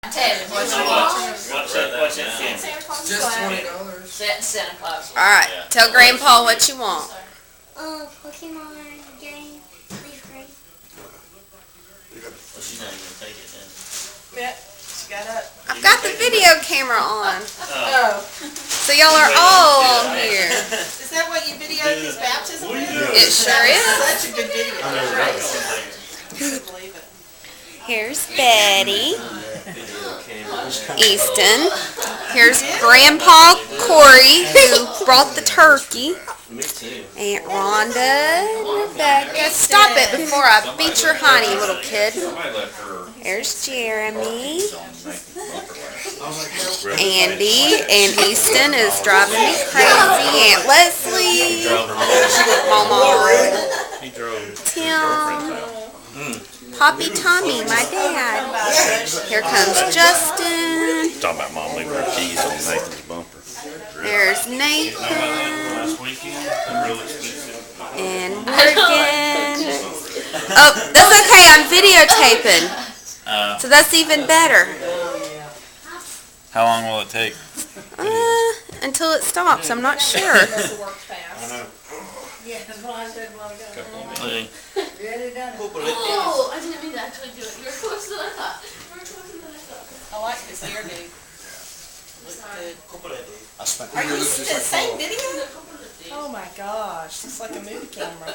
What's it in? Just $20. Santa Claus. Alright, tell Grandpa what you want. Pokemon game, please, great. Well, she's not even gonna take it then. Yeah, she got up. I've got the video camera on, Oh. so y'all are all on here. Is that what you videoed his baptism with? It sure is. Such a good video. Couldn't believe it. Here's Betty, Easton. Here's Grandpa Corey, who brought the turkey. Me too. Aunt Rhonda, Rebecca. Stop it before I beat your honey, little kid. There's Jeremy. Andy and Easton is driving me crazy. Aunt Leslie. Mama. He drove Tim. Poppy Tommy, my dad. Here comes Justin. talking about mom leaving her keys on Nathan's bumper. There's Nathan Last weekend, they're real expensive. and Morgan. Oh, that's okay. I'm videotaping, so that's even better. How long will it take? Until it stops. I'm not sure. I know. Yeah, that's what I said a while ago. Couple of minutes. Oh, I didn't mean to actually do it. You were closer than I thought. I like this hairdo. Looks good. Are you using the same video? Oh my gosh, looks like a movie camera.